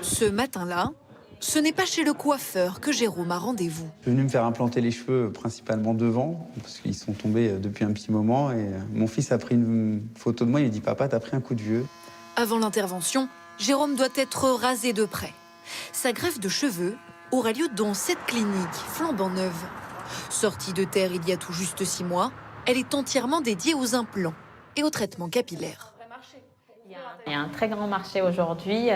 Ce matin-là, ce n'est pas chez le coiffeur que Jérôme a rendez-vous. Je suis venu me faire implanter les cheveux principalement devant, parce qu'ils sont tombés depuis un petit moment. Et mon fils a pris une photo de moi, il me dit « Papa, t'as pris un coup de vieux ». Avant l'intervention, Jérôme doit être rasé de près. Sa greffe de cheveux aura lieu dans cette clinique flambant neuve. Sortie de terre il y a tout juste 6 mois, elle est entièrement dédiée aux implants et aux traitements capillaires. Il y a un très grand marché aujourd'hui.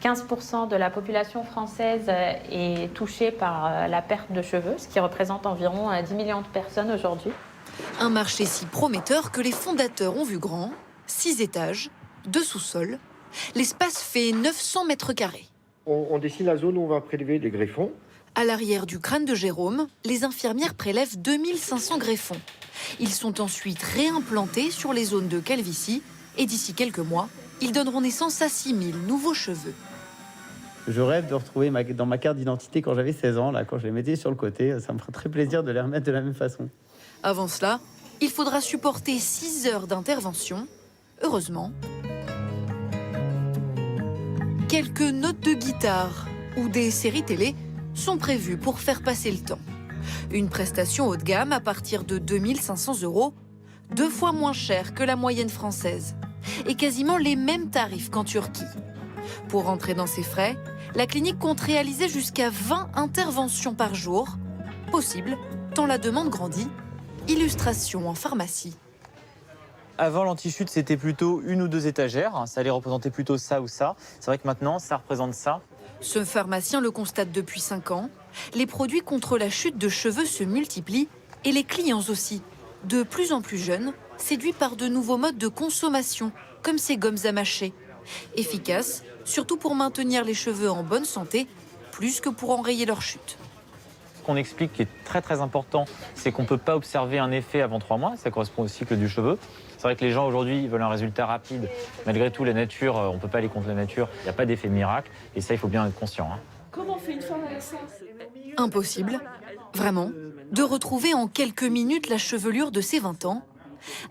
15% de la population française est touchée par la perte de cheveux, ce qui représente environ 10 millions de personnes aujourd'hui. Un marché si prometteur que les fondateurs ont vu grand. 6 étages, 2 sous-sols. L'espace fait 900 mètres carrés. On dessine la zone où on va prélever les greffons. À l'arrière du crâne de Jérôme, les infirmières prélèvent 2500 greffons. Ils sont ensuite réimplantés sur les zones de calvitie et d'ici quelques mois, ils donneront naissance à 6000 nouveaux cheveux. Je rêve de retrouver dans ma carte d'identité quand j'avais 16 ans, là, quand je les mettais sur le côté. Ça me ferait très plaisir de les remettre de la même façon. Avant cela, il faudra supporter 6 heures d'intervention. Heureusement, quelques notes de guitare ou des séries télé sont prévues pour faire passer le temps. Une prestation haut de gamme à partir de 2500 €, 2 fois moins cher que la moyenne française, et quasiment les mêmes tarifs qu'en Turquie. Pour rentrer dans ses frais, la clinique compte réaliser jusqu'à 20 interventions par jour. Possible, tant la demande grandit. Illustration en pharmacie. Avant, l'anti-chute, c'était plutôt 1 ou 2 étagères. Ça allait représenter plutôt ça ou ça. C'est vrai que maintenant, ça représente ça. Ce pharmacien le constate depuis 5 ans. Les produits contre la chute de cheveux se multiplient et les clients aussi. De plus en plus jeunes, séduits par de nouveaux modes de consommation, comme ces gommes à mâcher. Efficaces, surtout pour maintenir les cheveux en bonne santé, plus que pour enrayer leur chute. Ce qu'on explique qui est très important, c'est qu'on ne peut pas observer un effet avant 3 mois. Ça correspond au cycle du cheveu. C'est vrai que les gens aujourd'hui veulent un résultat rapide. Malgré tout, la nature, on ne peut pas aller contre la nature. Il n'y a pas d'effet miracle. Et ça, il faut bien être conscient. Comment on fait une femme avec ça? Impossible, vraiment, de retrouver en quelques minutes la chevelure de ses 20 ans.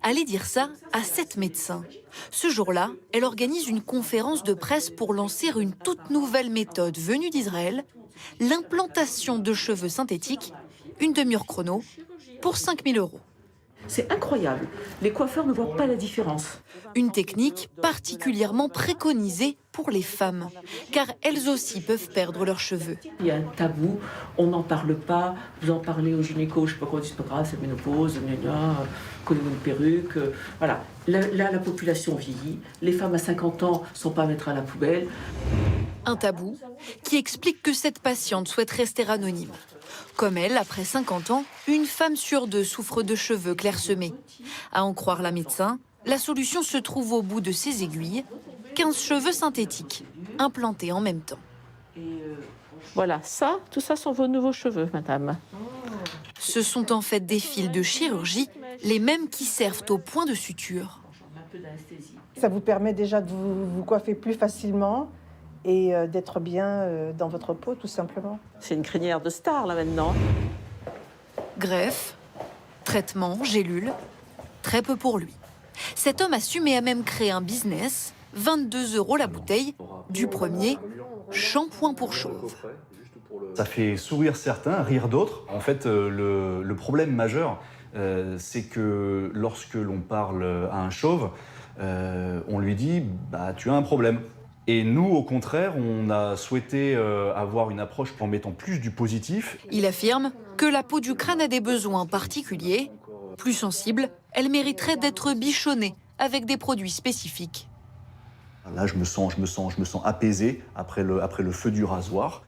Allez dire ça à 7 médecins. Ce jour-là, elle organise une conférence de presse pour lancer une toute nouvelle méthode venue d'Israël, l'implantation de cheveux synthétiques, une demi-heure chrono, pour 5000 €. C'est incroyable. Les coiffeurs ne voient pas la différence. Une technique particulièrement préconisée pour les femmes, car elles aussi peuvent perdre leurs cheveux. Il y a un tabou, on n'en parle pas. Vous en parlez au gynéco, je ne sais pas quoi, c'est pas grave, c'est ménopause, connais une perruque. Voilà. Là, la population vieillit. Les femmes à 50 ans ne sont pas à mettre à la poubelle. Un tabou qui explique que cette patiente souhaite rester anonyme. Comme elle, après 50 ans, une femme sur 2 souffre de cheveux clairsemés. À en croire la médecin, la solution se trouve au bout de ses aiguilles, 15 cheveux synthétiques, implantés en même temps. Voilà, ça, tout ça sont vos nouveaux cheveux, madame. Ce sont en fait des fils de chirurgie, les mêmes qui servent au point de suture. Ça vous permet déjà de vous coiffer plus facilement et d'être bien dans votre peau, tout simplement. C'est une crinière de star, là, maintenant. Greffe, traitement, gélule, très peu pour lui. Cet homme assume et a même créé un business, 22 € la bouteille, du premier shampoing pour chauve. Ça fait sourire certains, rire d'autres. En fait, le problème majeur, c'est que lorsque l'on parle à un chauve, on lui dit bah, « tu as un problème ». Et nous, au contraire, on a souhaité avoir une approche en mettant plus du positif. Il affirme que la peau du crâne a des besoins particuliers. Plus sensible, elle mériterait d'être bichonnée avec des produits spécifiques. Là, je me sens apaisé après le feu du rasoir.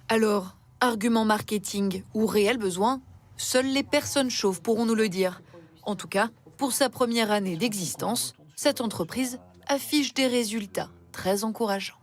Alors, argument marketing ou réel besoin, seules les personnes chauves pourront nous le dire. En tout cas, pour sa première année d'existence, cette entreprise affiche des résultats très encourageants.